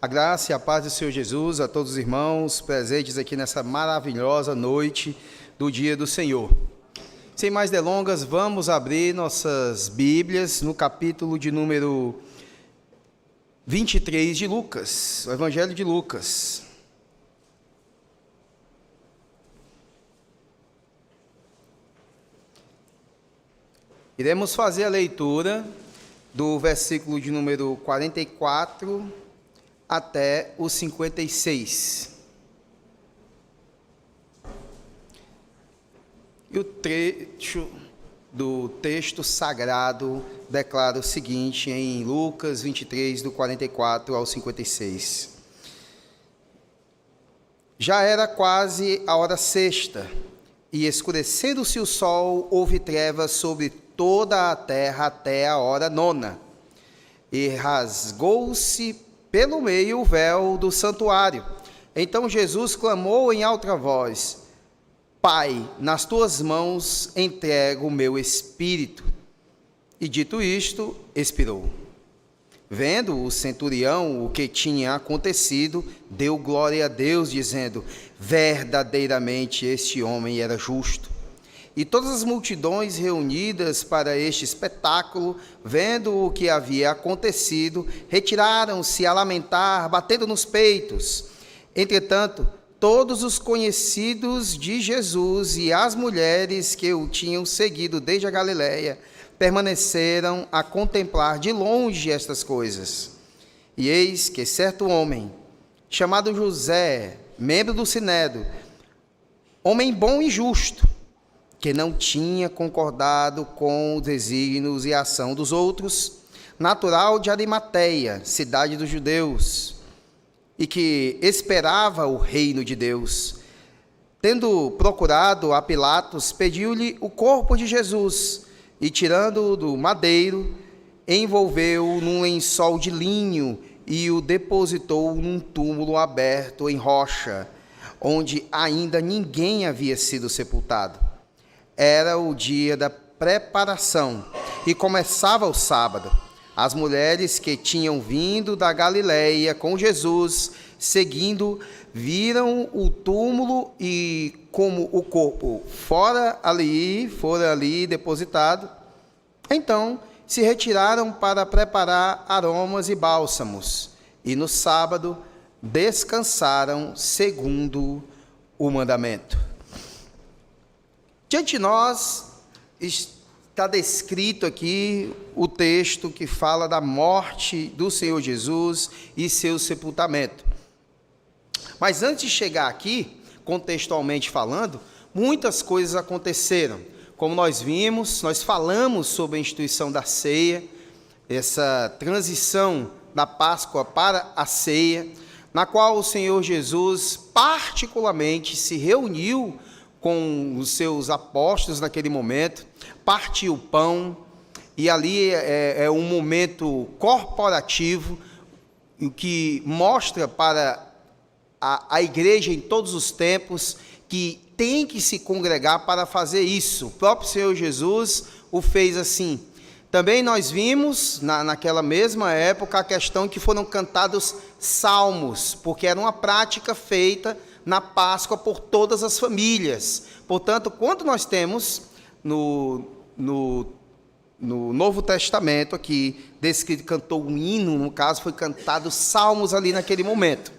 A graça e a paz do Senhor Jesus a todos os irmãos presentes aqui nessa maravilhosa noite do dia do Senhor. Sem mais delongas, vamos abrir nossas Bíblias no capítulo de número 23 de Lucas, o Evangelho de Lucas. Iremos fazer a leitura do versículo de número 44 até o 56. E o trecho do texto sagrado declara o seguinte em Lucas 23, do 44 ao 56. Já era quase a hora sexta, e escurecendo-se o sol, houve trevas sobre toda a terra até a hora nona. E rasgou-se pelo meio o véu do santuário. Então Jesus clamou em alta voz: Pai, nas tuas mãos entrego o meu espírito. E dito isto, expirou. Vendo o centurião o que tinha acontecido, deu glória a Deus, dizendo: verdadeiramente este homem era justo. E todas as multidões reunidas para este espetáculo, vendo o que havia acontecido, retiraram-se a lamentar, batendo nos peitos. Entretanto, todos os conhecidos de Jesus e as mulheres que o tinham seguido desde a Galiléia permaneceram a contemplar de longe estas coisas. E eis que certo homem, chamado José, membro do Sinédrio, homem bom e justo, que não tinha concordado com os desígnios e a ação dos outros, natural de Arimateia, cidade dos judeus, e que esperava o reino de Deus, tendo procurado a Pilatos, pediu-lhe o corpo de Jesus, e tirando-o do madeiro, envolveu-o num lençol de linho e o depositou num túmulo aberto em rocha, onde ainda ninguém havia sido sepultado. Era o dia da preparação e começava o sábado. As mulheres que tinham vindo da Galiléia com Jesus, seguindo, viram o túmulo e como o corpo fora ali depositado. Então se retiraram para preparar aromas e bálsamos, e no sábado descansaram segundo o mandamento. Diante de nós está descrito aqui o texto que fala da morte do Senhor Jesus e seu sepultamento. Mas antes de chegar aqui, contextualmente falando, muitas coisas aconteceram. Como nós vimos, nós falamos sobre a instituição da ceia, essa transição da Páscoa para a ceia, na qual o Senhor Jesus particularmente se reuniu com os seus apóstolos naquele momento, partiu o pão, e ali é um momento corporativo, o que mostra para a igreja em todos os tempos que tem que se congregar para fazer isso. O próprio Senhor Jesus o fez assim. Também nós vimos, naquela mesma época, a questão que foram cantados salmos, porque era uma prática feita na Páscoa por todas as famílias. Portanto, quando nós temos no Novo Testamento aqui, descrito, cantou um hino, no caso foi cantado salmos ali naquele momento.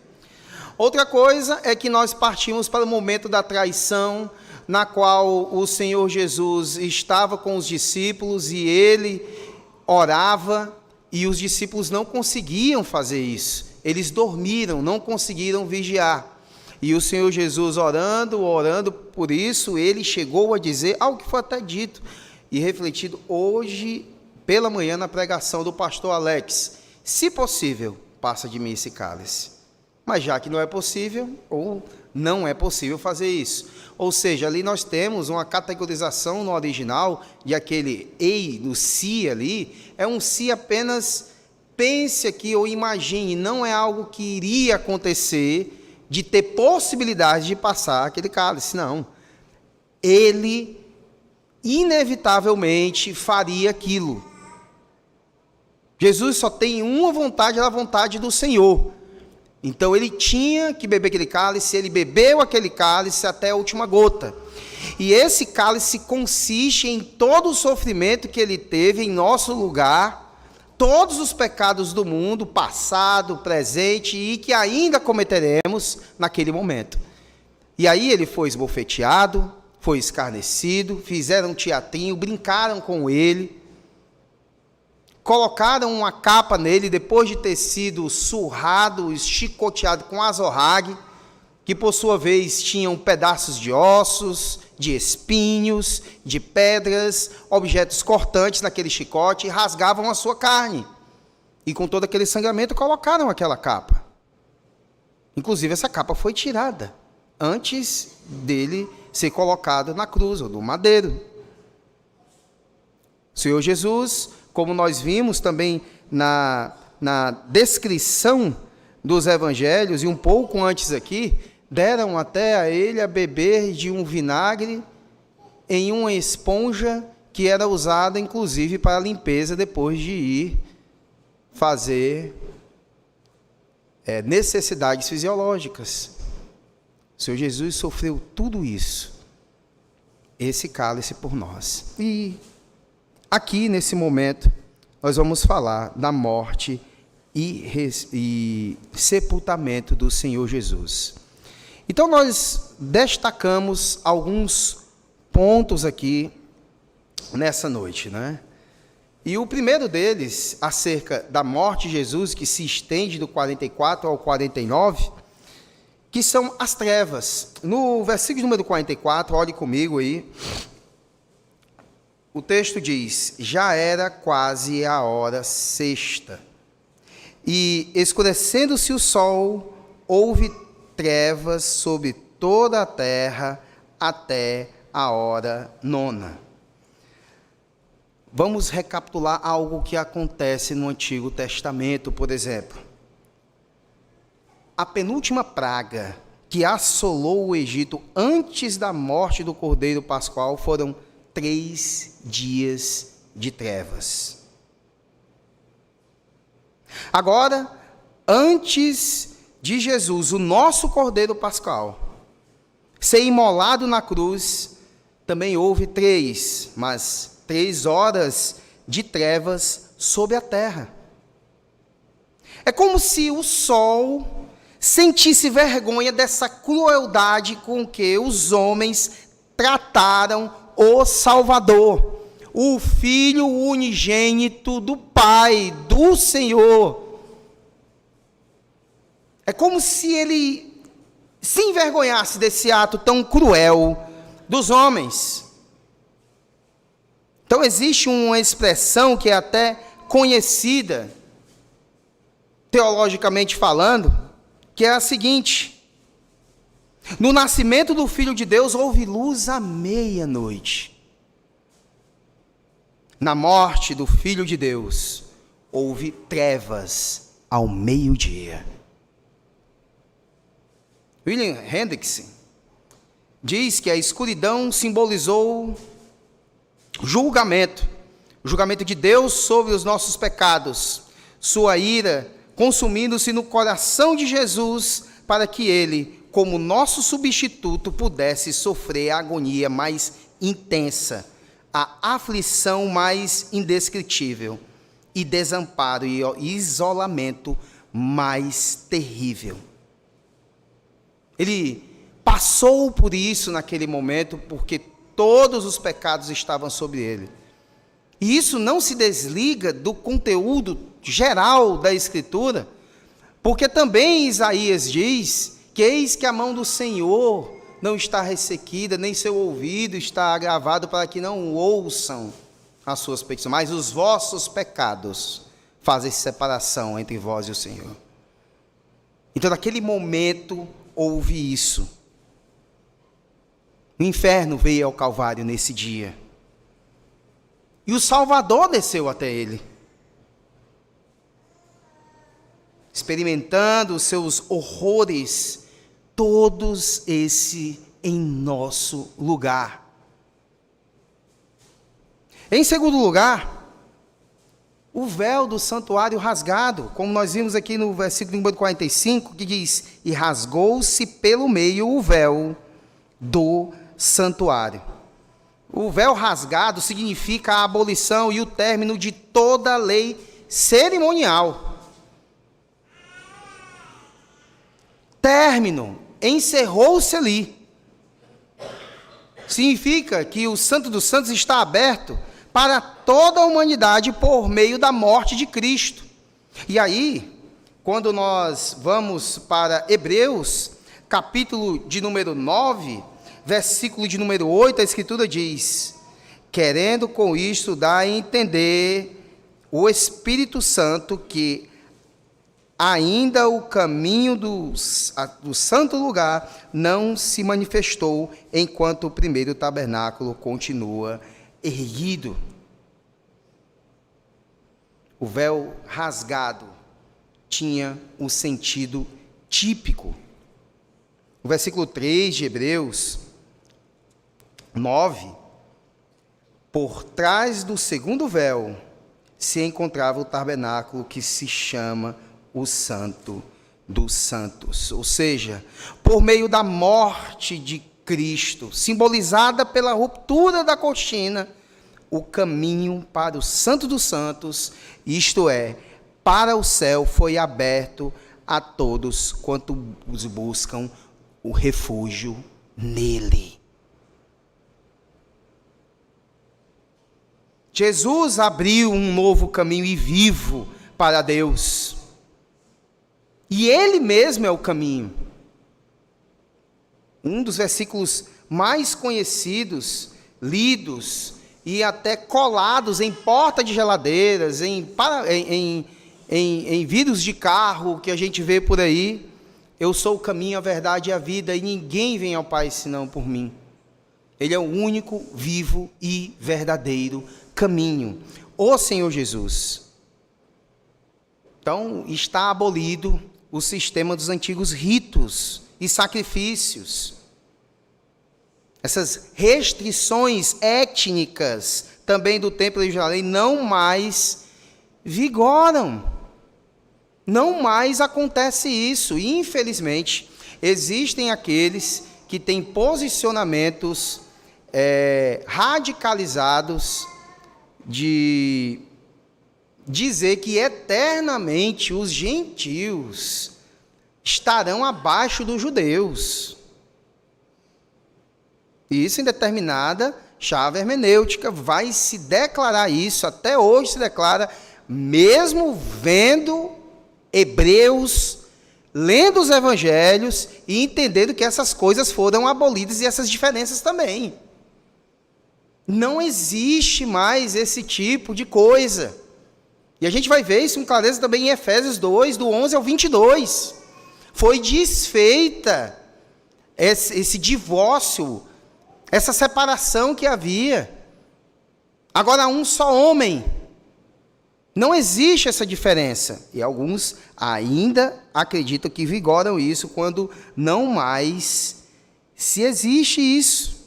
Outra coisa é que nós partimos para o momento da traição, na qual o Senhor Jesus estava com os discípulos e ele orava, e os discípulos não conseguiam fazer isso. Eles dormiram, não conseguiram vigiar. E o Senhor Jesus orando por isso, ele chegou a dizer algo que foi até dito e refletido hoje pela manhã na pregação do pastor Alex: se possível, passa de mim esse cálice. Mas já que não é possível, ou não é possível fazer isso. Ou seja, ali nós temos uma categorização no original de aquele ei, no si ali, é um si apenas pense aqui ou imagine, não é algo que iria acontecer, de ter possibilidade de passar aquele cálice, não. Ele inevitavelmente faria aquilo. Jesus só tem uma vontade, a vontade do Senhor. Então ele tinha que beber aquele cálice, ele bebeu aquele cálice até a última gota. E esse cálice consiste em todo o sofrimento que ele teve em nosso lugar, todos os pecados do mundo, passado, presente e que ainda cometeremos naquele momento. E aí ele foi esbofeteado, foi escarnecido, fizeram um teatrinho, brincaram com ele, colocaram uma capa nele depois de ter sido surrado, chicoteado com azorrague, que por sua vez tinham pedaços de ossos, de espinhos, de pedras, objetos cortantes naquele chicote, e rasgavam a sua carne. E com todo aquele sangramento colocaram aquela capa. Inclusive essa capa foi tirada antes dele ser colocado na cruz ou no madeiro. O Senhor Jesus, como nós vimos também na descrição dos evangelhos, e um pouco antes aqui, deram até a ele a beber de um vinagre em uma esponja que era usada, inclusive, para a limpeza depois de ir fazer necessidades fisiológicas. O Senhor Jesus sofreu tudo isso, esse cálice por nós. E aqui, nesse momento, nós vamos falar da morte e sepultamento do Senhor Jesus. Então, nós destacamos alguns pontos aqui nessa noite, né? E o primeiro deles, acerca da morte de Jesus, que se estende do 44 ao 49, que são as trevas. No versículo número 44, olhe comigo aí, o texto diz: já era quase a hora sexta, e escurecendo-se o sol, houve trevas sobre toda a terra até a hora nona. Vamos recapitular algo que acontece no Antigo Testamento, por exemplo. A penúltima praga que assolou o Egito antes da morte do Cordeiro Pascual foram 3 dias de trevas. Agora, antes de Jesus, o nosso Cordeiro Pascual, ser imolado na cruz, também houve 3 horas de trevas sobre a terra. É como se o sol sentisse vergonha dessa crueldade com que os homens trataram o Salvador, o Filho unigênito do Pai, do Senhor. É como se ele se envergonhasse desse ato tão cruel dos homens. Então existe uma expressão que é até conhecida, teologicamente falando, que é a seguinte: no nascimento do Filho de Deus houve luz à meia-noite. Na morte do Filho de Deus houve trevas ao meio-dia. William Hendricks diz que a escuridão simbolizou o julgamento de Deus sobre os nossos pecados, sua ira consumindo-se no coração de Jesus para que ele, como nosso substituto, pudesse sofrer a agonia mais intensa, a aflição mais indescritível e desamparo e isolamento mais terrível. Ele passou por isso naquele momento porque todos os pecados estavam sobre ele. E isso não se desliga do conteúdo geral da Escritura, porque também Isaías diz que eis que a mão do Senhor não está ressequida, nem seu ouvido está agravado para que não ouçam as suas petições, mas os vossos pecados fazem separação entre vós e o Senhor. Então, naquele momento, houve isso. O inferno veio ao Calvário nesse dia. E o Salvador desceu até ele, experimentando os seus horrores, todos esse em nosso lugar. Em segundo lugar, o véu do santuário rasgado, como nós vimos aqui no versículo número 45, que diz: e rasgou-se pelo meio o véu do santuário. O véu rasgado significa a abolição e o término de toda a lei cerimonial. Término, encerrou-se ali. Significa que o Santo dos Santos está aberto para toda a humanidade por meio da morte de Cristo. E aí, quando nós vamos para Hebreus, capítulo de número 9, versículo de número 8, a Escritura diz: querendo com isto dar a entender o Espírito Santo que ainda o caminho do santo lugar não se manifestou, enquanto o primeiro tabernáculo continua erguido. O véu rasgado tinha um sentido típico. O versículo 3 de Hebreus 9: por trás do segundo véu se encontrava o tabernáculo que se chama o Santo dos Santos. Ou seja, por meio da morte de Cristo, simbolizada pela ruptura da cortina, o caminho para o Santo dos Santos, isto é, para o céu, foi aberto a todos quanto buscam o refúgio nele. Jesus abriu um novo caminho e vivo para Deus. E ele mesmo é o caminho. Um dos versículos mais conhecidos, lidos e até colados em porta de geladeiras, em vidros de carro que a gente vê por aí: eu sou o caminho, a verdade e a vida, e ninguém vem ao Pai senão por mim. Ele é o único, vivo e verdadeiro caminho, o Senhor Jesus. Então, está abolido o sistema dos antigos ritos e sacrifícios. Essas restrições étnicas também do Templo de Jerusalém não mais vigoram. Não mais acontece isso. E, infelizmente, existem aqueles que têm posicionamentos radicalizados de dizer que eternamente os gentios estarão abaixo dos judeus. Isso em determinada chave hermenêutica vai se declarar isso, até hoje se declara, mesmo vendo hebreus, lendo os evangelhos e entendendo que essas coisas foram abolidas e essas diferenças também. Não existe mais esse tipo de coisa. E a gente vai ver isso com clareza também em Efésios 2, do 11 ao 22. Foi desfeita esse divórcio, essa separação que havia. Agora há um só homem. Não existe essa diferença. E alguns ainda acreditam que vigoram isso quando não mais se existe isso.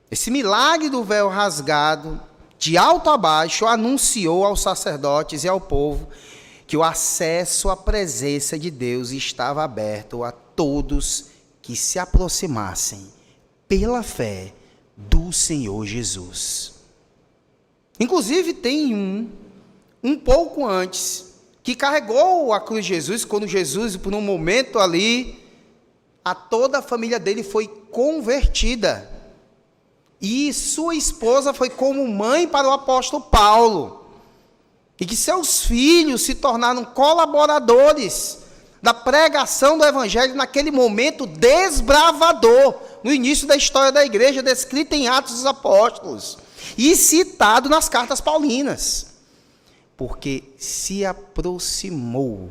Esse milagre do véu rasgado, de alto a baixo, anunciou aos sacerdotes e ao povo que o acesso à presença de Deus estava aberto a todos que se aproximassem pela fé do Senhor Jesus. Inclusive tem um pouco antes, que carregou a cruz de Jesus, quando Jesus, por um momento ali, a toda a família dele foi convertida. E sua esposa foi como mãe para o apóstolo Paulo. E que seus filhos se tornaram colaboradores da pregação do evangelho naquele momento desbravador, no início da história da igreja, descrita em Atos dos Apóstolos e citado nas cartas paulinas, porque se aproximou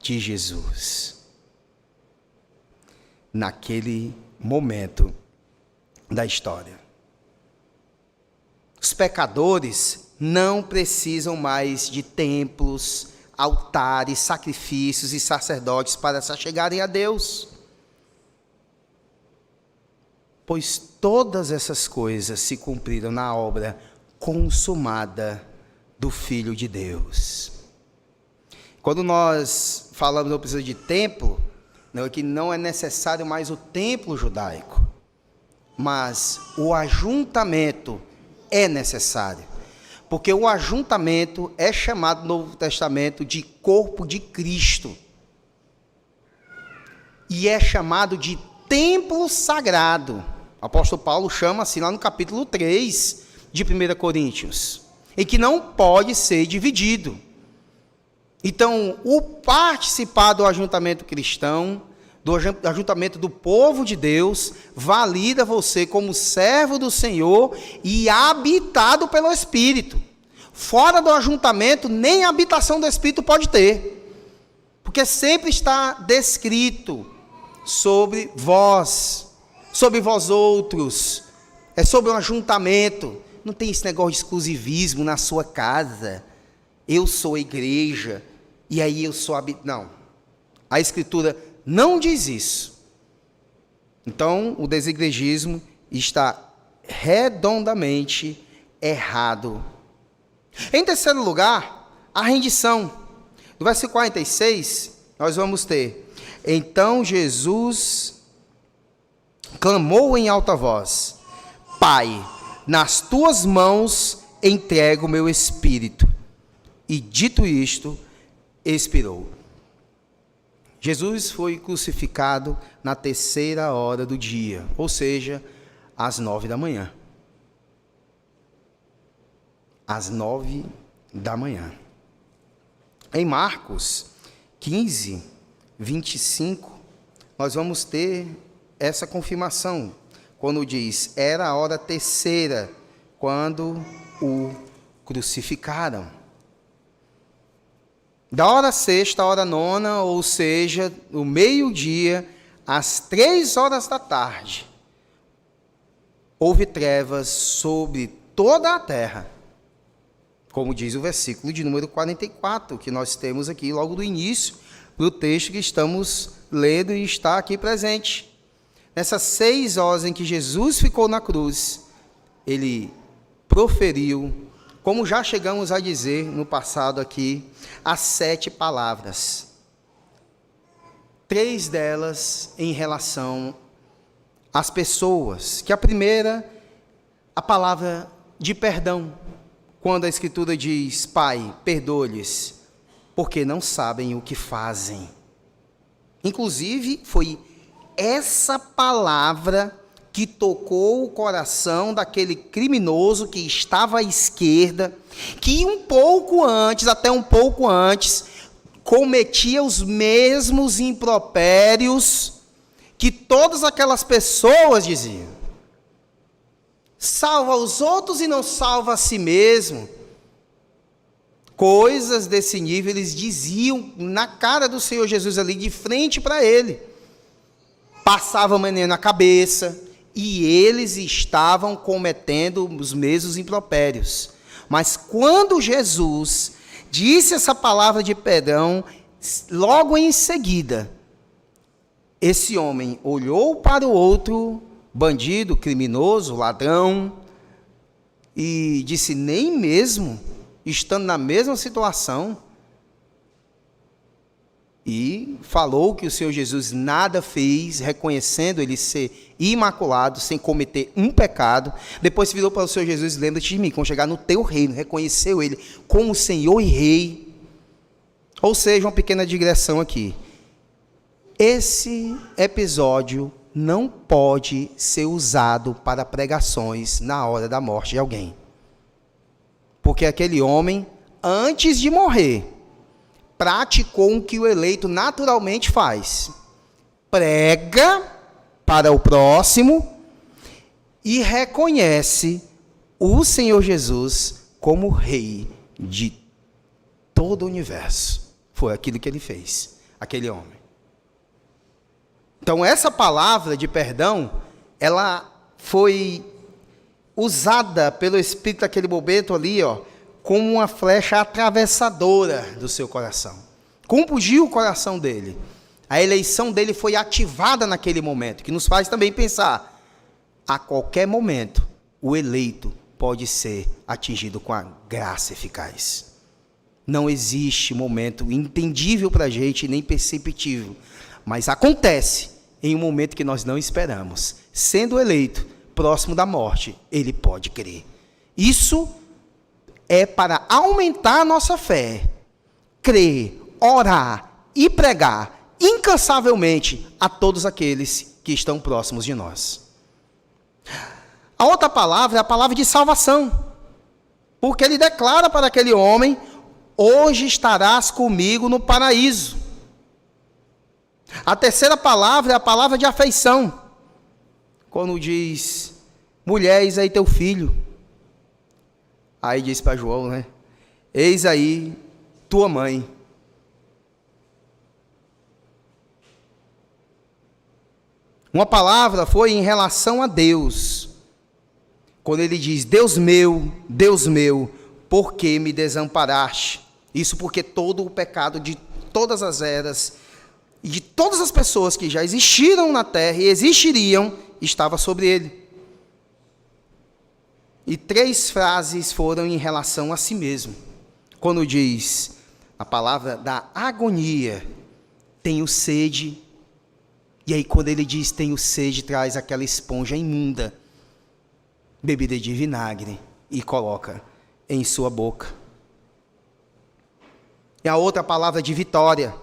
de Jesus naquele momento da história. Os pecadores não precisam mais de templos, altares, sacrifícios e sacerdotes para se achegarem a Deus, pois todas essas coisas se cumpriram na obra consumada do Filho de Deus. Quando nós falamos da precisa de templo, não é que não é necessário mais o templo judaico, mas o ajuntamento é necessário, porque o ajuntamento é chamado no Novo Testamento de corpo de Cristo, e é chamado de templo sagrado. O apóstolo Paulo chama assim lá no capítulo 3 de 1 Coríntios, em que não pode ser dividido. Então, o participar do ajuntamento cristão, do ajuntamento do povo de Deus, valida você como servo do Senhor e habitado pelo Espírito. Fora do ajuntamento, nem a habitação do Espírito pode ter, porque sempre está descrito sobre vós outros, é sobre um ajuntamento. Não tem esse negócio de exclusivismo na sua casa. Eu sou a igreja, e aí eu sou não. A Escritura não diz isso. Então, o desigrejismo está redondamente errado. Em terceiro lugar, a rendição. No versículo 46, nós vamos ter: então Jesus clamou em alta voz: Pai, nas tuas mãos entrego o meu espírito. E dito isto, expirou. Jesus foi crucificado na 3ª hora do dia, ou seja, às 9 da manhã. Às 9 da manhã. Em Marcos 15, 25, nós vamos ter essa confirmação, quando diz: era a hora 3ª, quando o crucificaram. Da hora 6ª à hora 9ª, ou seja, no meio-dia, às 3 horas da tarde, houve trevas sobre toda a terra, como diz o versículo de número 44, que nós temos aqui logo do início, do texto que estamos lendo e está aqui presente. Nessas 6 horas em que Jesus ficou na cruz, ele proferiu, como já chegamos a dizer no passado aqui, as 7 palavras. 3 delas em relação às pessoas, que a primeira, a palavra de perdão, quando a Escritura diz: Pai, perdoa-lhes, porque não sabem o que fazem. Inclusive, foi essa palavra que tocou o coração daquele criminoso que estava à esquerda, que até um pouco antes, cometia os mesmos impropérios que todas aquelas pessoas diziam. Salva os outros e não salva a si mesmo. Coisas desse nível eles diziam na cara do Senhor Jesus ali, de frente para ele. Passava a maneira na cabeça, e eles estavam cometendo os mesmos impropérios. Mas quando Jesus disse essa palavra de perdão, logo em seguida, esse homem olhou para o outro bandido, criminoso, ladrão, e disse: nem mesmo estando na mesma situação, e falou que o Senhor Jesus nada fez, reconhecendo ele ser imaculado, sem cometer um pecado. Depois virou para o Senhor Jesus: lembra-te de mim, quando chegar no teu reino. Reconheceu ele como Senhor e Rei. Ou seja, uma pequena digressão aqui. Esse episódio não pode ser usado para pregações na hora da morte de alguém. Porque aquele homem, antes de morrer, praticou o que o eleito naturalmente faz: prega para o próximo e reconhece o Senhor Jesus como Rei de todo o universo. Foi aquilo que ele fez, aquele homem. Então, essa palavra de perdão, ela foi usada pelo Espírito naquele momento ali, como uma flecha atravessadora do seu coração. Compungiu o coração dele. A eleição dele foi ativada naquele momento, que nos faz também pensar: a qualquer momento, o eleito pode ser atingido com a graça eficaz. Não existe momento entendível para a gente, nem perceptível, mas acontece em um momento que nós não esperamos. Sendo eleito, próximo da morte, ele pode crer. Isso é para aumentar a nossa fé. Crer, orar e pregar incansavelmente a todos aqueles que estão próximos de nós. A outra palavra é a palavra de salvação, porque ele declara para aquele homem: hoje estarás comigo no paraíso. A terceira palavra é a palavra de afeição, quando diz: mulher, eis aí teu filho. Aí diz para João, né? Eis aí tua mãe. Uma palavra foi em relação a Deus, quando ele diz: Deus meu, por que me desamparaste? Isso porque todo o pecado de todas as eras e de todas as pessoas que já existiram na terra e existiriam, estava sobre ele. E 3 frases foram em relação a si mesmo. Quando diz a palavra da agonia: tenho sede. E aí quando ele diz tenho sede, traz aquela esponja imunda, bebida de vinagre, e coloca em sua boca. E a outra palavra de vitória: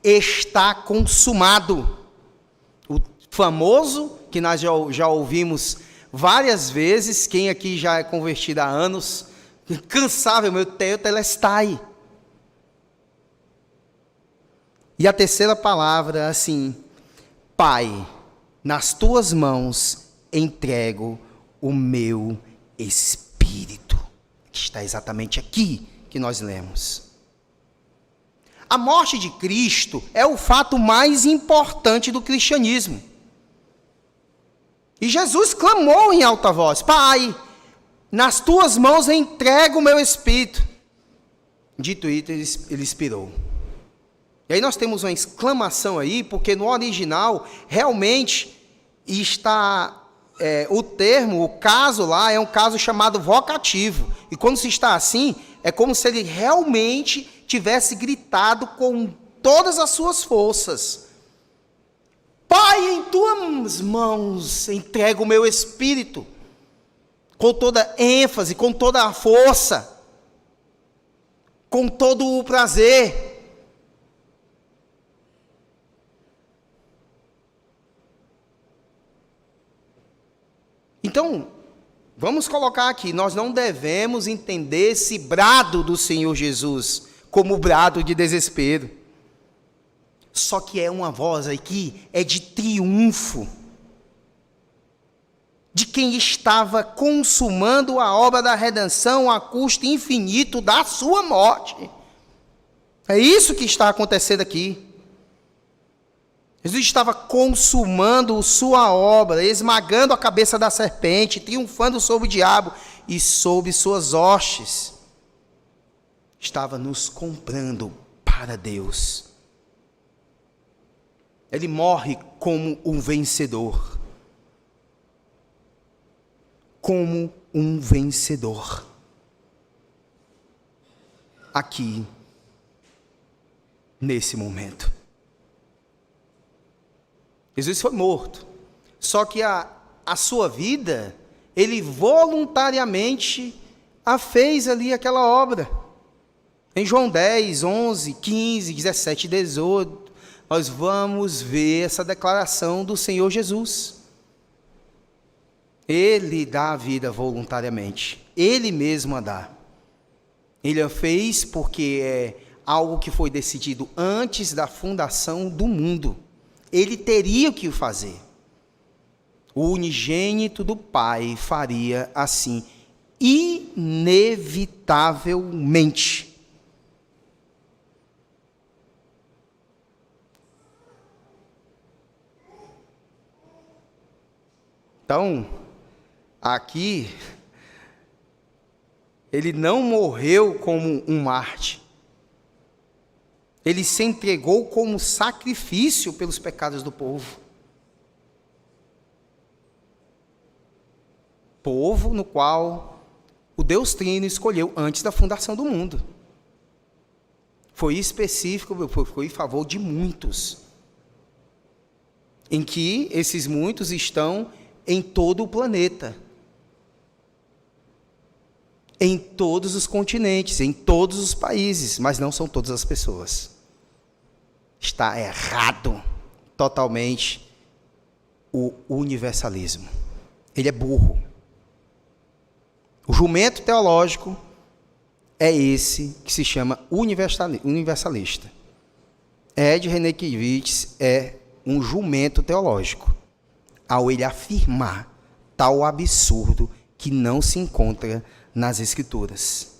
está consumado. O famoso, que nós já ouvimos várias vezes, quem aqui já é convertido há anos, incansável, meu tetelestai. E a terceira palavra, assim: Pai, nas tuas mãos entrego o meu espírito. Que está exatamente aqui que nós lemos. A morte de Cristo é o fato mais importante do cristianismo. E Jesus clamou em alta voz: Pai, nas tuas mãos entrego o meu espírito. Dito isso, ele expirou. E aí nós temos uma exclamação aí, porque no original realmente está o termo, o caso lá é um caso chamado vocativo. E quando se está assim, é como se ele realmente tivesse gritado com todas as suas forças: Pai, em tuas mãos entrego o meu espírito. Com toda ênfase, com toda a força, com todo o prazer. Então, vamos colocar aqui, nós não devemos entender esse brado do Senhor Jesus como brado de desespero. Só que é uma voz aqui, é de triunfo, de quem estava consumando a obra da redenção a custo infinito da sua morte. É isso que está acontecendo aqui. Jesus estava consumando sua obra, esmagando a cabeça da serpente, triunfando sobre o diabo e sobre suas hostes. Estava nos comprando para Deus. Ele morre como um vencedor. Como um vencedor. Aqui, nesse momento. Jesus foi morto, só que a sua vida, ele voluntariamente fez ali aquela obra. Em João 10, 11, 15, 17, 18, nós vamos ver essa declaração do Senhor Jesus. Ele dá a vida voluntariamente, ele mesmo a dá. Ele a fez porque é algo que foi decidido antes da fundação do mundo. Ele teria que o fazer. O unigênito do Pai faria assim, inevitavelmente. Então, aqui, ele não morreu como um mártir. Ele se entregou como sacrifício pelos pecados do povo. Povo no qual o Deus Trino escolheu antes da fundação do mundo. Foi específico, foi em favor de muitos, em que esses muitos estão em todo o planeta, em todos os continentes, em todos os países, mas não são todas as pessoas. Está errado totalmente o universalismo. Ele é burro. O jumento teológico é esse que se chama universalista. Ed Renekiewicz é um jumento teológico, ao ele afirmar tal absurdo que não se encontra nas Escrituras.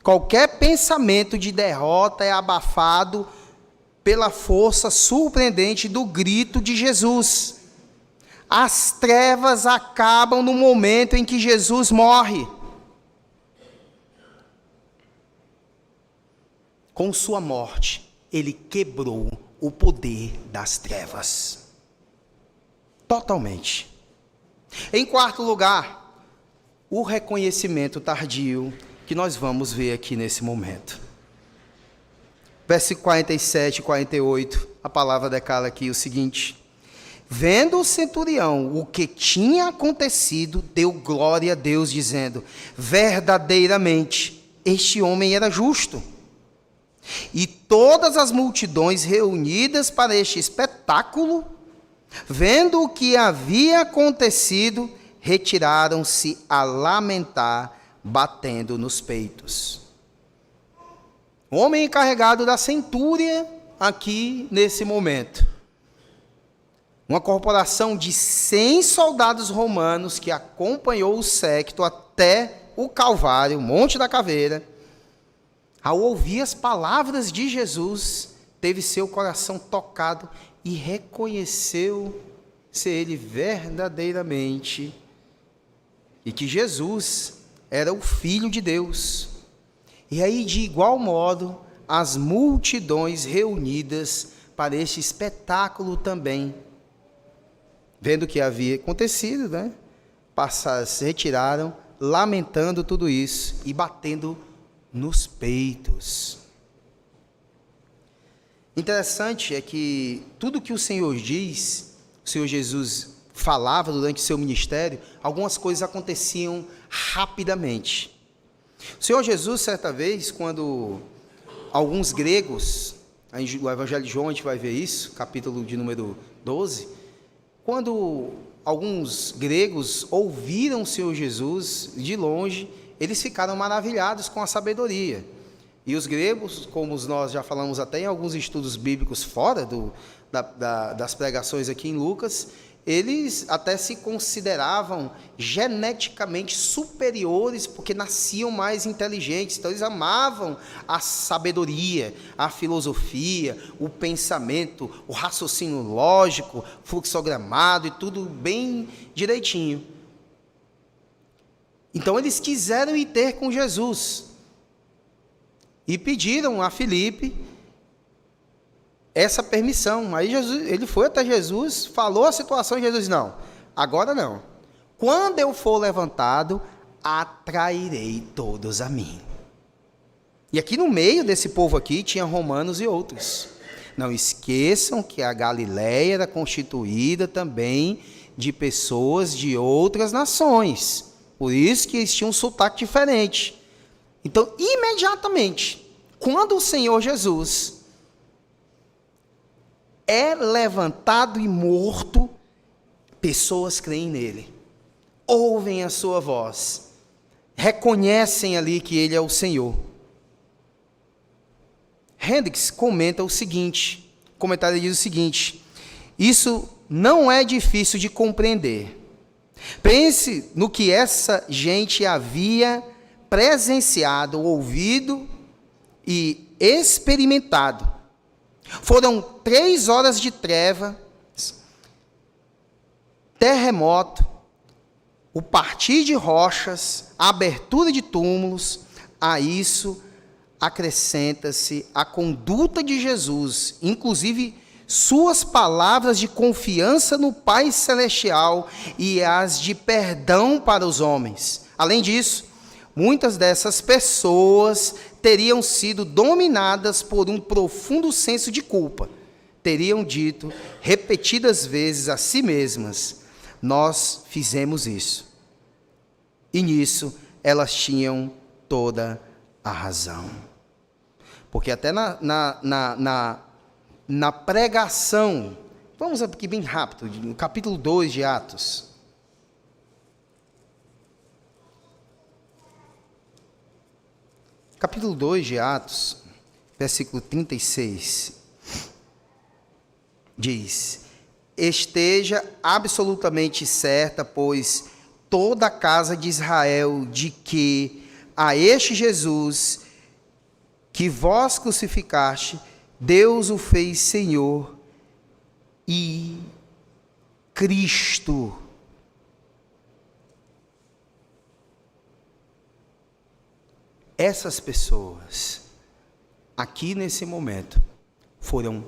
Qualquer pensamento de derrota é abafado pela força surpreendente do grito de Jesus. As trevas acabam no momento em que Jesus morre. Com sua morte, ele quebrou o poder das trevas. Totalmente. Em quarto lugar, o reconhecimento tardio que nós vamos ver aqui nesse momento. Versículo 47 e 48, a palavra declara aqui o seguinte: vendo o centurião o que tinha acontecido, deu glória a Deus, dizendo: verdadeiramente, este homem era justo. E todas as multidões reunidas para este espetáculo, vendo o que havia acontecido, retiraram-se a lamentar, batendo nos peitos. O homem encarregado da centúria, aqui nesse momento, uma corporação de 100 soldados romanos que acompanhou o séquito até o Calvário, o Monte da Caveira, ao ouvir as palavras de Jesus, teve seu coração tocado e reconheceu ser ele verdadeiramente, e que Jesus era o Filho de Deus. E aí, de igual modo, as multidões reunidas para este espetáculo também, vendo o que havia acontecido, se retiraram, lamentando tudo isso e batendo nos peitos. Interessante é que tudo que o Senhor diz, o Senhor Jesus falava durante seu ministério, algumas coisas aconteciam rapidamente. O Senhor Jesus, certa vez, quando alguns gregos, no Evangelho de João a gente vai ver isso, capítulo de número 12, quando alguns gregos ouviram o Senhor Jesus de longe, eles ficaram maravilhados com a sabedoria. E os gregos, como nós já falamos até em alguns estudos bíblicos fora das pregações aqui em Lucas, eles até se consideravam geneticamente superiores, porque nasciam mais inteligentes. Então eles amavam a sabedoria, a filosofia, o pensamento, o raciocínio lógico, fluxogramado e tudo bem direitinho. Então eles quiseram ir ter com Jesus e pediram a Filipe essa permissão. Aí ele foi até Jesus, falou a situação, e Jesus disse: não, agora não. Quando eu for levantado, atrairei todos a mim. E aqui no meio desse povo aqui tinha romanos e outros. Não esqueçam que a Galileia era constituída também de pessoas de outras nações. Por isso que eles tinham um sotaque diferente. Então, imediatamente, quando o Senhor Jesus é levantado e morto, pessoas creem nele, ouvem a sua voz, reconhecem ali que ele é o Senhor. Hendricks comenta o seguinte, o comentário diz o seguinte: isso não é difícil de compreender. Pense no que essa gente havia presenciado, ouvido e experimentado. Foram 3 horas de treva, terremoto, o partir de rochas, a abertura de túmulos. A isso acrescenta-se a conduta de Jesus, inclusive suas palavras de confiança no Pai Celestial e as de perdão para os homens. Além disso, muitas dessas pessoas teriam sido dominadas por um profundo senso de culpa. Teriam dito repetidas vezes a si mesmas: nós fizemos isso. E nisso elas tinham toda a razão. Porque até na pregação, vamos aqui bem rápido, no capítulo 2 de Atos. Capítulo 2 de Atos, versículo 36, diz: esteja absolutamente certa, pois, toda a casa de Israel, de que a este Jesus, que vós crucificaste, Deus o fez Senhor e Cristo. Essas pessoas, aqui nesse momento, foram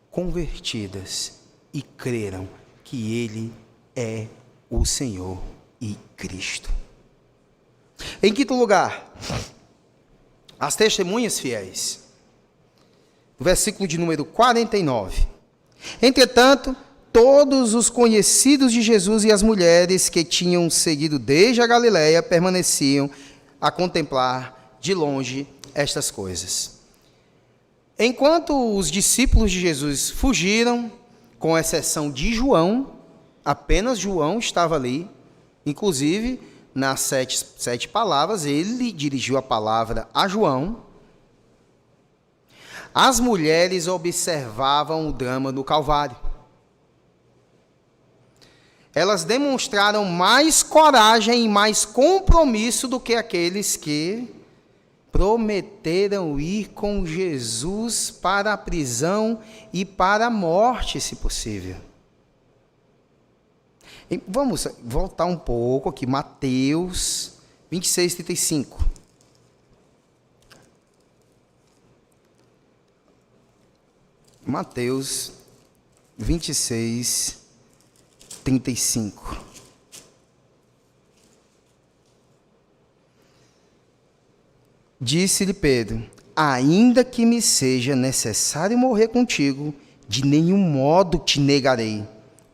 convertidas e creram que Ele é o Senhor e Cristo. Em quinto lugar, as testemunhas fiéis. Versículo de número 49. Entretanto, todos os conhecidos de Jesus e as mulheres que tinham seguido desde a Galiléia permaneciam a contemplar de longe estas coisas. Enquanto os discípulos de Jesus fugiram, com exceção de João, apenas João estava ali, inclusive nas sete palavras, ele dirigiu a palavra a João. As mulheres observavam o drama do Calvário. Elas demonstraram mais coragem e mais compromisso do que aqueles que prometeram ir com Jesus para a prisão e para a morte, se possível. E vamos voltar um pouco aqui, Mateus 26, 35. Mateus 26, 35. Disse-lhe Pedro: ainda que me seja necessário morrer contigo, de nenhum modo te negarei.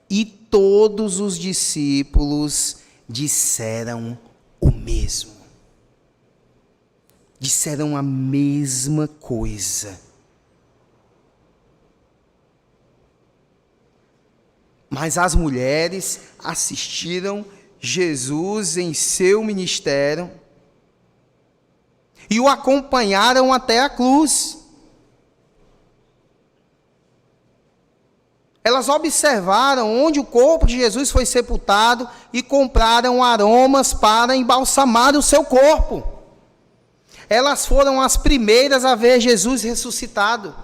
E todos os discípulos disseram o mesmo. Disseram a mesma coisa. Mas as mulheres assistiram Jesus em seu ministério e o acompanharam até a cruz. Elas observaram onde o corpo de Jesus foi sepultado e compraram aromas para embalsamar o seu corpo. Elas foram as primeiras a ver Jesus ressuscitado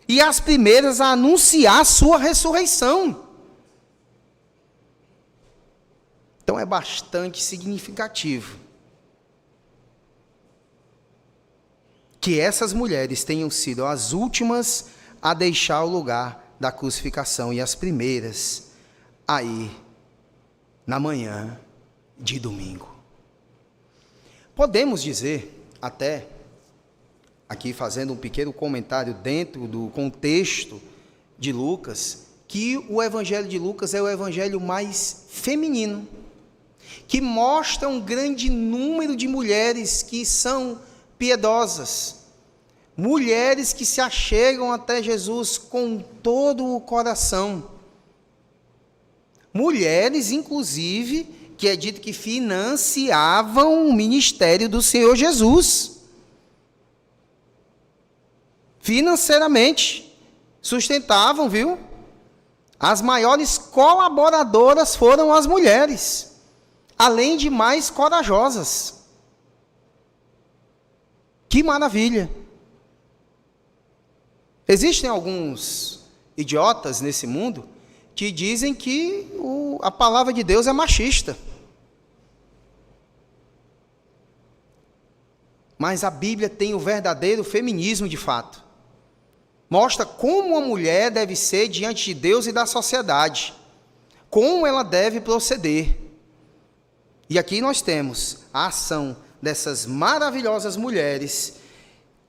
e as primeiras a anunciar a sua ressurreição. Então é bastante significativo que essas mulheres tenham sido as últimas a deixar o lugar da crucificação e as primeiras a ir na manhã de domingo. Podemos dizer, até aqui fazendo um pequeno comentário dentro do contexto de Lucas, que o evangelho de Lucas é o evangelho mais feminino, que mostra um grande número de mulheres que são piedosas, mulheres que se achegam até Jesus com todo o coração, mulheres, inclusive, que é dito que financiavam o ministério do Senhor Jesus, financeiramente, sustentavam, viu? As maiores colaboradoras foram as mulheres, além de mais corajosas. Que maravilha! Existem alguns idiotas nesse mundo que dizem que a palavra de Deus é machista. Mas a Bíblia tem o verdadeiro feminismo de fato. mostra como a mulher deve ser diante de Deus e da sociedade, como ela deve proceder. E aqui nós temos a ação dessas maravilhosas mulheres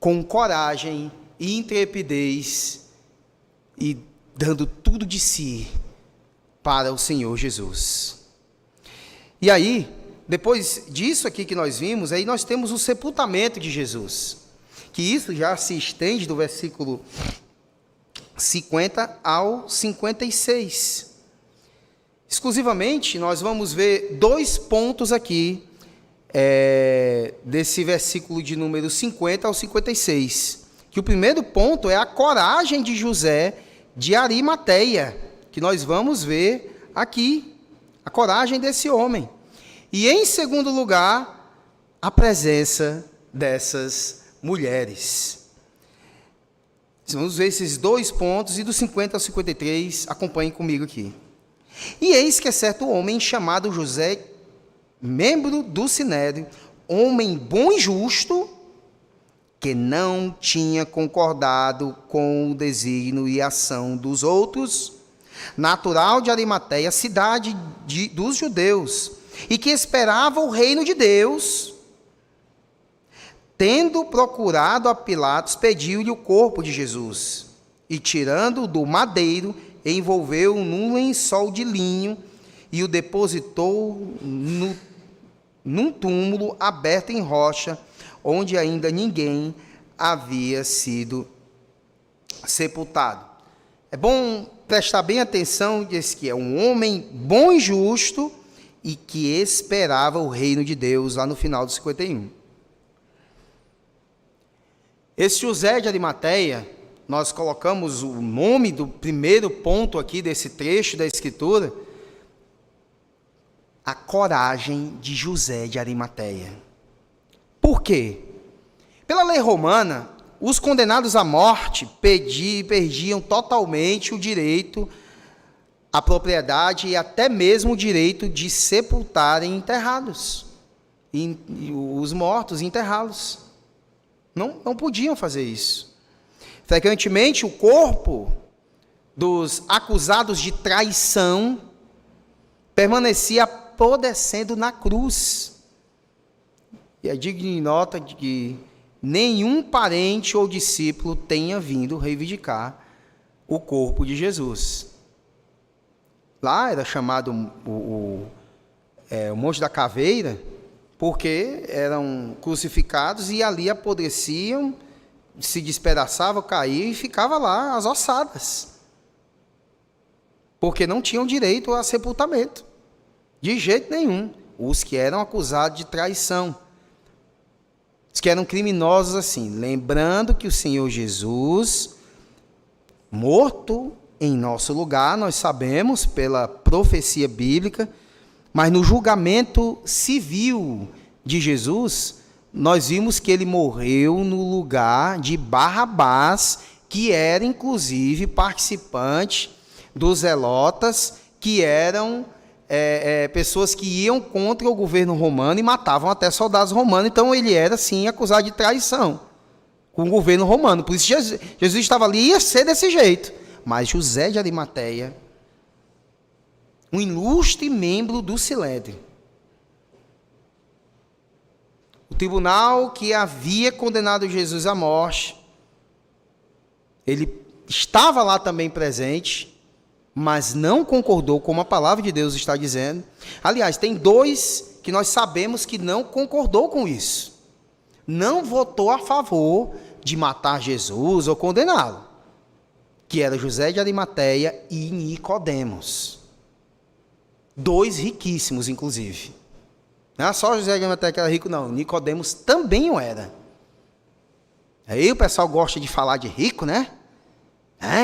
com coragem e intrepidez e dando tudo de si para o Senhor Jesus. E aí, depois disso aqui que nós vimos, aí nós temos o sepultamento de Jesus, que isso já se estende do versículo 50 ao 56. Exclusivamente, nós vamos ver 2 pontos aqui, desse versículo de número 50 ao 56. Que o primeiro ponto é a coragem de José de Arimateia, que nós vamos ver aqui, a coragem desse homem. E em segundo lugar, a presença dessas mulheres. Vamos ver esses 2 pontos, e do 50 ao 53, acompanhem comigo aqui. E eis que é certo homem chamado José, membro do Sinédrio, homem bom e justo, que não tinha concordado com o desígnio e ação dos outros, natural de Arimateia, cidade dos judeus, e que esperava o reino de Deus, tendo procurado a Pilatos, pediu-lhe o corpo de Jesus, e tirando-o do madeiro, envolveu-o num lençol de linho, e o depositou num túmulo aberto em rocha, onde ainda ninguém havia sido sepultado. É bom prestar bem atenção, diz que é um homem bom e justo, e que esperava o reino de Deus, lá no final do 51. Esse José de Arimateia, nós colocamos o nome do primeiro ponto aqui desse trecho da Escritura, a coragem de José de Arimateia. Por quê? Pela lei romana, os condenados à morte perdiam totalmente o direito à propriedade e até mesmo o direito de sepultarem enterrados, e os mortos, enterrá-los. Não podiam fazer isso. Frequentemente, o corpo dos acusados de traição permanecia apodrecendo na cruz. E é digno de nota de que nenhum parente ou discípulo tenha vindo reivindicar o corpo de Jesus. Lá era chamado o Monte da Caveira, porque eram crucificados e ali apodreciam, se despedaçavam, caíam e ficava lá as ossadas, porque não tinham direito a sepultamento, de jeito nenhum, os que eram acusados de traição, os que eram criminosos assim. Lembrando que o Senhor Jesus, morto em nosso lugar, nós sabemos pela profecia bíblica, mas no julgamento civil de Jesus, nós vimos que ele morreu no lugar de Barrabás, que era inclusive participante dos zelotas, que eram pessoas que iam contra o governo romano e matavam até soldados romanos. Então ele era sim acusado de traição com o governo romano. Por isso Jesus estava ali e ia ser desse jeito. Mas José de Arimateia, um ilustre membro do Sinédrio, o tribunal que havia condenado Jesus à morte, ele estava lá também presente, mas não concordou, como a palavra de Deus está dizendo. Aliás, tem 2 que nós sabemos que não concordou com isso. Não votou a favor de matar Jesus ou condená-lo, que era José de Arimateia e Nicodemos. 2 riquíssimos, inclusive. Não é só José de Arimateia que era rico, não. Nicodemos também o era. Aí o pessoal gosta de falar de rico, né?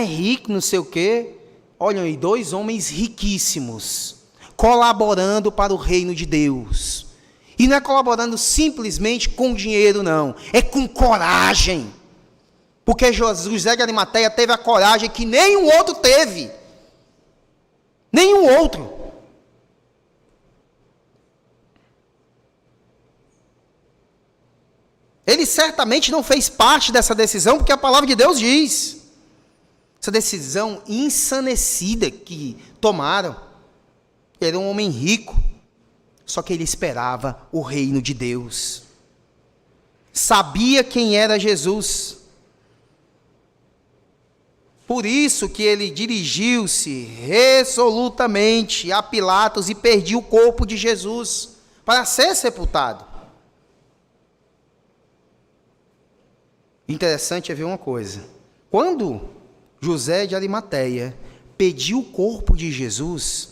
Rico, não sei o quê. Olham aí, 2 homens riquíssimos, colaborando para o reino de Deus. E não é colaborando simplesmente com dinheiro, não. É com coragem. Porque José de Arimateia teve a coragem que nenhum outro teve. Nenhum outro. Ele certamente não fez parte dessa decisão, porque a palavra de Deus diz. essa decisão ensanecida que tomaram. Ele era um homem rico, só que ele esperava o reino de Deus. Sabia quem era Jesus. Por isso que ele dirigiu-se resolutamente a Pilatos e pediu o corpo de Jesus para ser sepultado. Interessante é ver uma coisa. Quando José de Arimateia pediu o corpo de Jesus,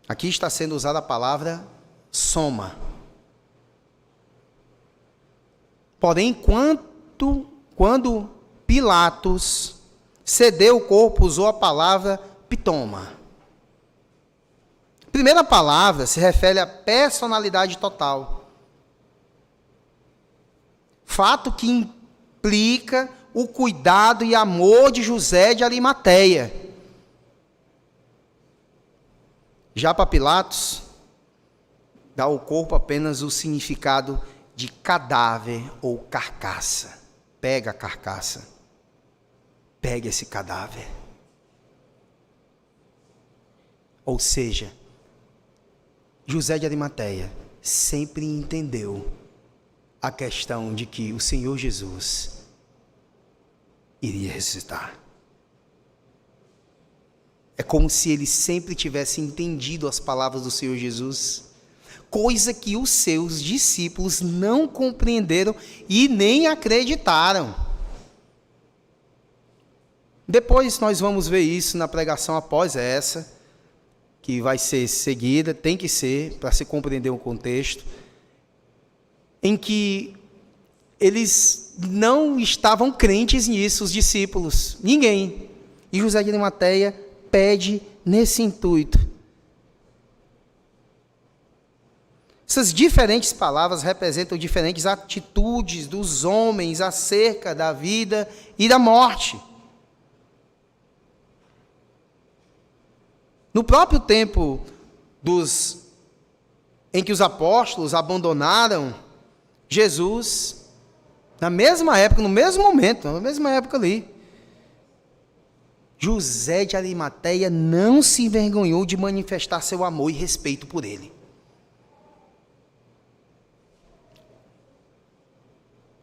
aqui está sendo usada a palavra soma. Porém, quando Pilatos cedeu o corpo, usou a palavra pitoma. A primeira palavra se refere à personalidade total. Fato que implica o cuidado e amor de José de Arimateia. Já para Pilatos, dá ao corpo apenas o significado de cadáver ou carcaça. Pega a carcaça. Pega esse cadáver. Ou seja, José de Arimateia sempre entendeu a questão de que o Senhor Jesus iria ressuscitar. É como se ele sempre tivesse entendido as palavras do Senhor Jesus, coisa que os seus discípulos não compreenderam e nem acreditaram. Depois nós vamos ver isso na pregação após essa, que vai ser seguida, tem que ser, para se compreender o contexto, em que eles não estavam crentes nisso, os discípulos, ninguém. E José de Arimateia pede nesse intuito. Essas diferentes palavras representam diferentes atitudes dos homens acerca da vida e da morte. No próprio tempo em que os apóstolos abandonaram Jesus, na mesma época, no mesmo momento, na mesma época ali, José de Arimateia não se envergonhou de manifestar seu amor e respeito por ele.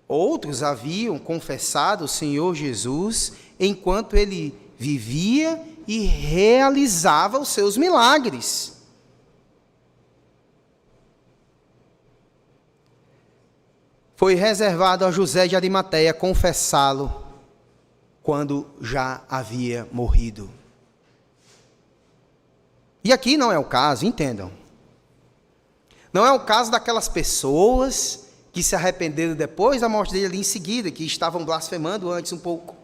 Outros haviam confessado o Senhor Jesus enquanto ele vivia e realizava os seus milagres. Foi reservado a José de Arimateia confessá-lo quando já havia morrido. E aqui não é o caso, entendam. Não é o caso daquelas pessoas que se arrependeram depois da morte dele ali em seguida, que estavam blasfemando antes um pouco.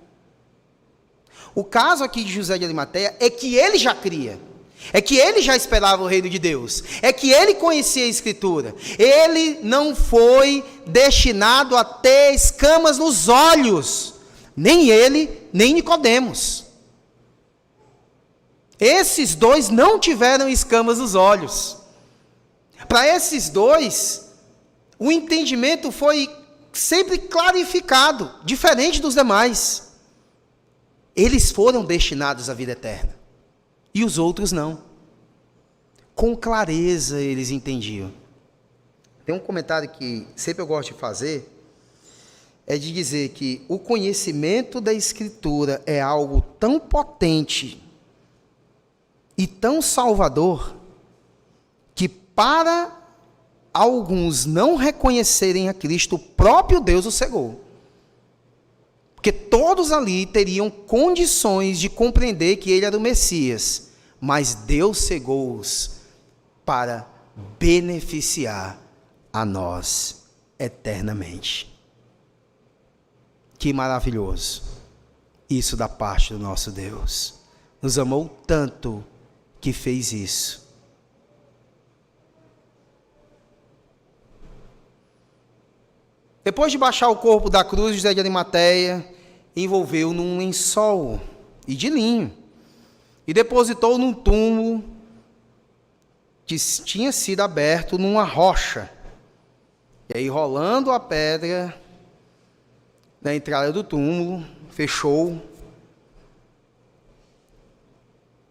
O caso aqui de José de Arimateia é que ele já cria, é que ele já esperava o reino de Deus, é que ele conhecia a Escritura. Ele não foi destinado a ter escamas nos olhos, nem ele, nem Nicodemos. Esses dois não tiveram escamas nos olhos. Para esses dois, o entendimento foi sempre clarificado, diferente dos demais. Eles foram destinados à vida eterna, e os outros não. Com clareza eles entendiam. Tem um comentário que sempre eu gosto de fazer, é de dizer que o conhecimento da Escritura é algo tão potente e tão salvador, que para alguns não reconhecerem a Cristo, o próprio Deus o cegou. Porque todos ali teriam condições de compreender que ele era o Messias, mas Deus cegou-os para beneficiar a nós eternamente. Que maravilhoso isso da parte do nosso Deus. Nos amou tanto que fez isso. Depois de baixar o corpo da cruz, José de Arimateia envolveu num lençol e de linho e depositou num túmulo que tinha sido aberto numa rocha. E aí, rolando a pedra na entrada do túmulo, fechou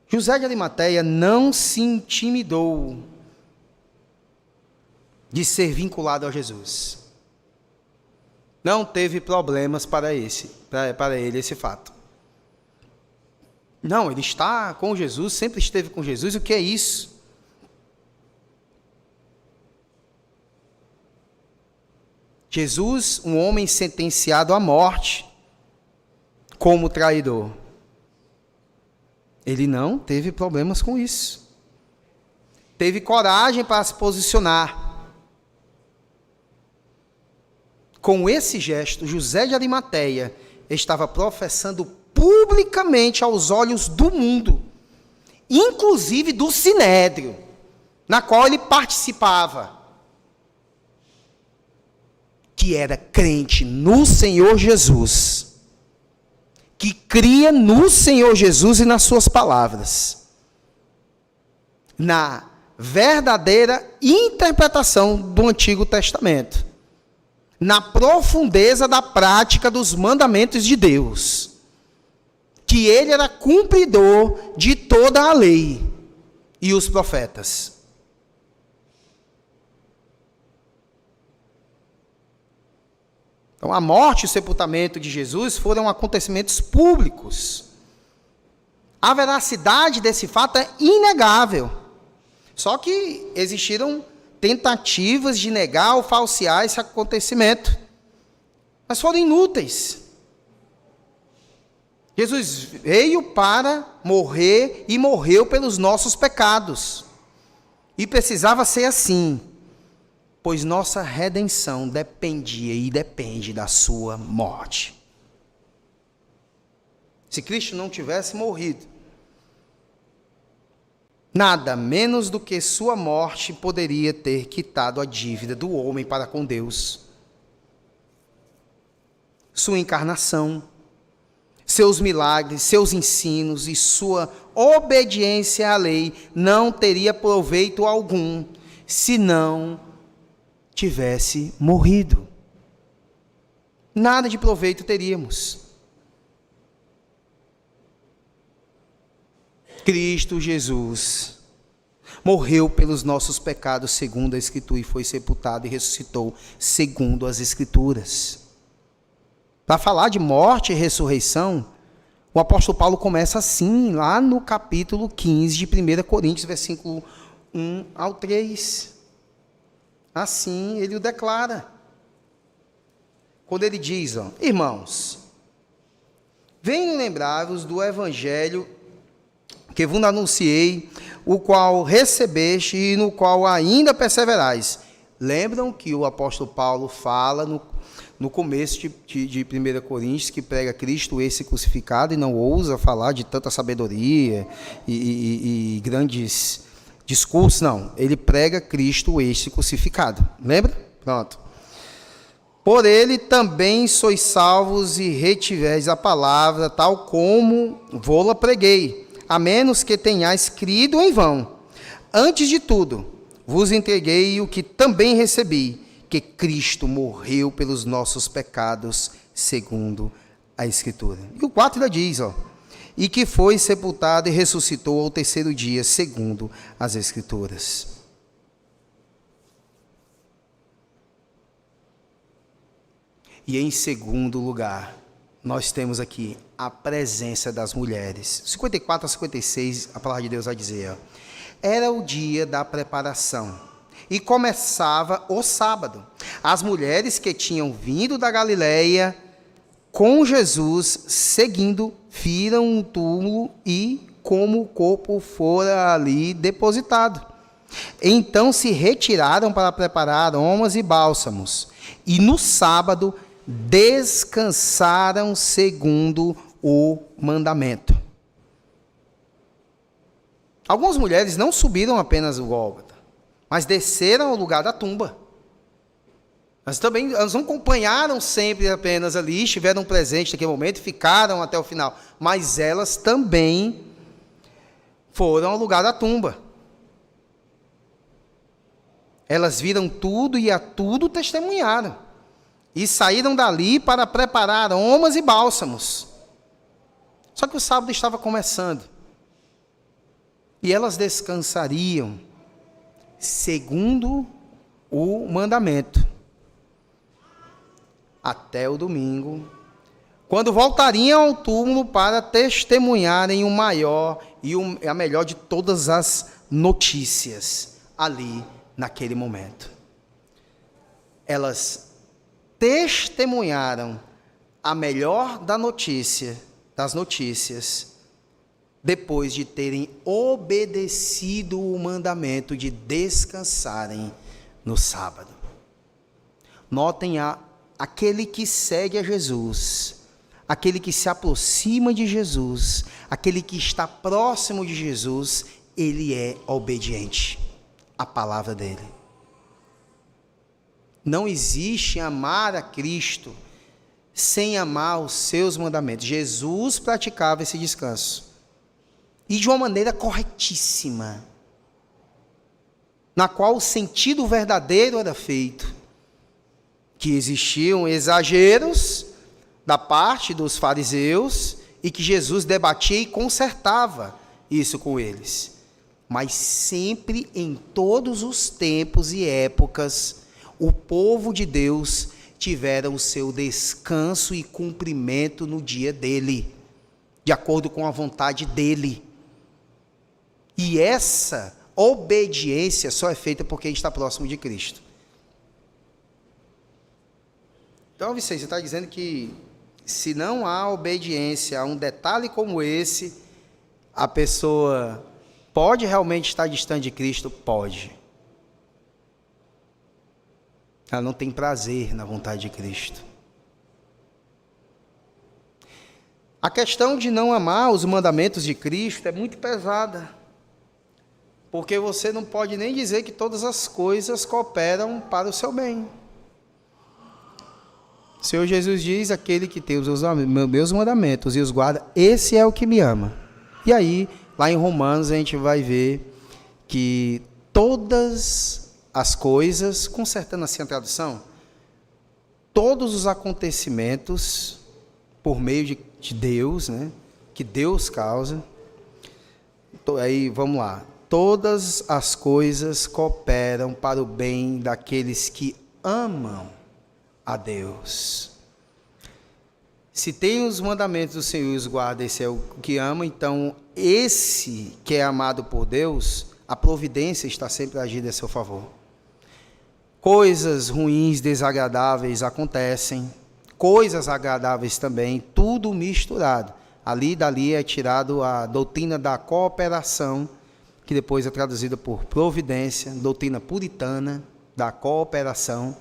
José de Arimateia não se intimidou de ser vinculado a Jesus. Não teve problemas para ele esse fato. Não, ele está com Jesus, sempre esteve com Jesus. O que é isso? Jesus, um homem sentenciado à morte como traidor. Ele não teve problemas com isso. Teve coragem para se posicionar. Com esse gesto, José de Arimateia estava professando publicamente aos olhos do mundo, inclusive do Sinédrio, na qual ele participava, que era crente no Senhor Jesus, que cria no Senhor Jesus e nas suas palavras, na verdadeira interpretação do Antigo Testamento, na profundeza da prática dos mandamentos de Deus, que ele era cumpridor de toda a lei e os profetas. Então, a morte e o sepultamento de Jesus foram acontecimentos públicos. A veracidade desse fato é inegável. Só que existiram tentativas de negar ou falsear esse acontecimento, mas foram inúteis. Jesus veio para morrer e morreu pelos nossos pecados. E precisava ser assim, pois nossa redenção dependia e depende da sua morte. Se Cristo não tivesse morrido, nada menos do que sua morte poderia ter quitado a dívida do homem para com Deus. Sua encarnação, seus milagres, seus ensinos e sua obediência à lei não teria proveito algum se não tivesse morrido. Nada de proveito teríamos. Cristo Jesus morreu pelos nossos pecados segundo a Escritura e foi sepultado e ressuscitou segundo as Escrituras. Para falar de morte e ressurreição, o apóstolo Paulo começa assim, lá no capítulo 15 de 1 Coríntios, versículo 1 ao 3. Assim ele o declara. Quando ele diz, irmãos, venho lembrar-vos do evangelho que vos anunciei, o qual recebeste e no qual ainda perseverais. Lembram que o apóstolo Paulo fala no começo de 1 Coríntios, que prega Cristo esse crucificado e não ousa falar de tanta sabedoria e grandes discursos, não. Ele prega Cristo esse crucificado. Lembra? Pronto. Por ele também sois salvos e retiveres a palavra, tal como vou-la preguei, a menos que tenhais crido em vão. Antes de tudo, vos entreguei o que também recebi, que Cristo morreu pelos nossos pecados, segundo a Escritura. E o 4 ainda diz, e que foi sepultado e ressuscitou ao terceiro dia, segundo as Escrituras. E em segundo lugar, nós temos aqui a presença das mulheres. 54 a 56, a palavra de Deus vai dizer, era o dia da preparação, e começava o sábado. As mulheres que tinham vindo da Galileia com Jesus, seguindo, viram o túmulo e como o corpo fora ali depositado. Então se retiraram para preparar aromas e bálsamos, e no sábado descansaram segundo o mandamento. Algumas mulheres não subiram apenas o Gólgota, mas desceram ao lugar da tumba. Elas não acompanharam sempre apenas ali, estiveram presentes naquele momento e ficaram até o final. Mas elas também foram ao lugar da tumba. Elas viram tudo e a tudo testemunharam. E saíram dali para preparar aromas e bálsamos. Só que o sábado estava começando. e elas descansariam segundo o mandamento até o domingo, quando voltariam ao túmulo para testemunharem o maior e a melhor de todas as notícias ali naquele momento. Elas testemunharam a melhor das notícias, depois de terem obedecido o mandamento de descansarem no sábado. Notem aquele que segue a Jesus, aquele que se aproxima de Jesus, aquele que está próximo de Jesus, ele é obediente à palavra dele. Não existe amar a Cristo sem amar os seus mandamentos. Jesus praticava esse descanso, e de uma maneira corretíssima, na qual o sentido verdadeiro era feito, que existiam exageros da parte dos fariseus, e que Jesus debatia e consertava isso com eles. Mas sempre, em todos os tempos e épocas, o povo de Deus tivera o seu descanso e cumprimento no dia dele, de acordo com a vontade dele. E essa obediência só é feita porque a gente está próximo de Cristo. Então, Vicente, você está dizendo que se não há obediência a um detalhe como esse, a pessoa pode realmente estar distante de Cristo? Pode. Ela não tem prazer na vontade de Cristo. A questão de não amar os mandamentos de Cristo é muito pesada, porque você não pode nem dizer que todas as coisas cooperam para o seu bem. O Senhor Jesus diz: aquele que tem os meus mandamentos e os guarda, esse é o que me ama. E aí, lá em Romanos, a gente vai ver que todas as coisas, consertando assim a tradução, todos os acontecimentos, por meio de Deus, né, que Deus causa, aí vamos lá, todas as coisas cooperam para o bem daqueles que amam a Deus. Se tem os mandamentos do Senhor e os guarda, esse é o que ama, então esse que é amado por Deus, a providência está sempre agindo a seu favor. Coisas ruins, desagradáveis acontecem, coisas agradáveis também, tudo misturado. Ali e dali é tirado a doutrina da cooperação, que depois é traduzida por providência, doutrina puritana da cooperação,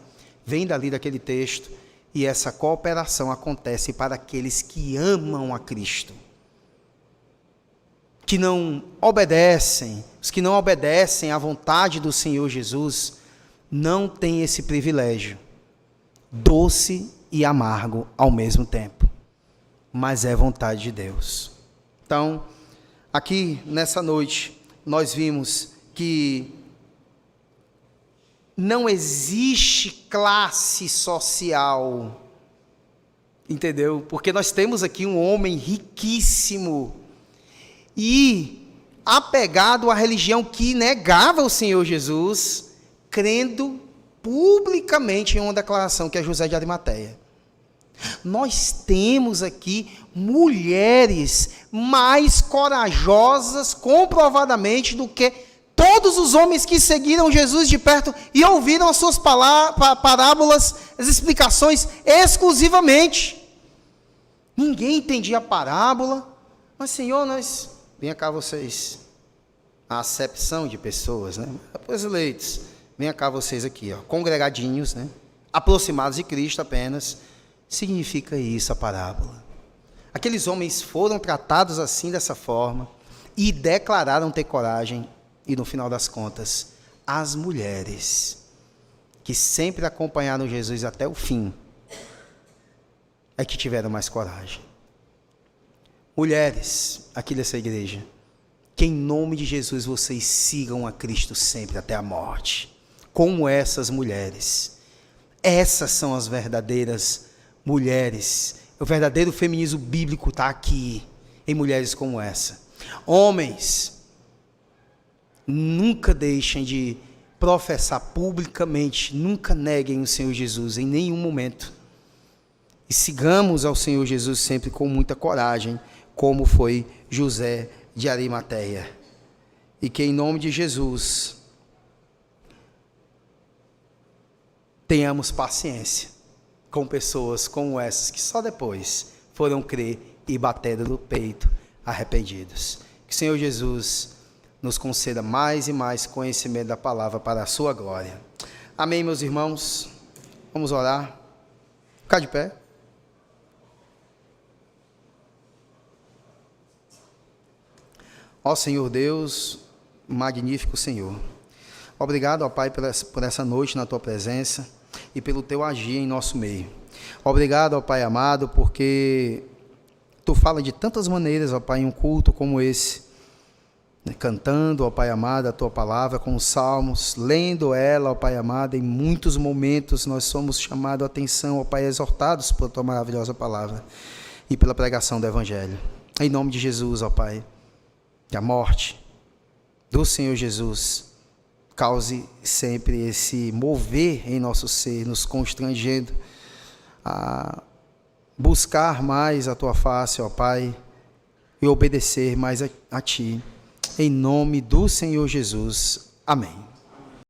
vem dali daquele texto, e essa cooperação acontece para aqueles que amam a Cristo, que não obedecem, os que não obedecem à vontade do Senhor Jesus, não têm esse privilégio, doce e amargo ao mesmo tempo, mas é vontade de Deus. Então, aqui nessa noite, nós vimos que não existe classe social, entendeu? Porque nós temos aqui um homem riquíssimo e apegado à religião que negava o Senhor Jesus, crendo publicamente em uma declaração que é José de Arimateia. Nós temos aqui mulheres mais corajosas, comprovadamente, do que todos os homens que seguiram Jesus de perto e ouviram as suas parábolas, as explicações exclusivamente. Ninguém entendia a parábola, mas Senhor, venha cá vocês, a acepção de pessoas, né? Os eleitos, venha cá vocês aqui, ó, congregadinhos, né? Aproximados de Cristo apenas, significa isso a parábola. Aqueles homens foram tratados assim, dessa forma, e declararam ter coragem. E no final das contas, as mulheres que sempre acompanharam Jesus até o fim, é que tiveram mais coragem. Mulheres aqui dessa igreja, que em nome de Jesus vocês sigam a Cristo sempre até a morte, como essas mulheres. Essas são as verdadeiras mulheres. O verdadeiro feminismo bíblico está aqui, em mulheres como essa. Homens, nunca deixem de professar publicamente, nunca neguem o Senhor Jesus em nenhum momento. E sigamos ao Senhor Jesus sempre com muita coragem, como foi José de Arimateia. E que em nome de Jesus tenhamos paciência com pessoas como essas que só depois foram crer e bateram no peito arrependidos. Que o Senhor Jesus nos conceda mais e mais conhecimento da palavra para a sua glória. Amém, meus irmãos? Vamos orar. Ficar de pé. Ó Senhor Deus, magnífico Senhor. Obrigado, ó Pai, por essa noite na Tua presença e pelo Teu agir em nosso meio. Obrigado, ó Pai amado, porque Tu fala de tantas maneiras, ó Pai, em um culto como esse, né? Cantando, ó Pai amado, a Tua palavra com os salmos, lendo ela, ó Pai amado, em muitos momentos nós somos chamados a atenção, ó Pai, exortados por Tua maravilhosa palavra e pela pregação do Evangelho. Em nome de Jesus, ó Pai, que a morte do Senhor Jesus cause sempre esse mover em nosso ser, nos constrangendo a buscar mais a Tua face, ó Pai, e obedecer mais a Ti. Em nome do Senhor Jesus. Amém.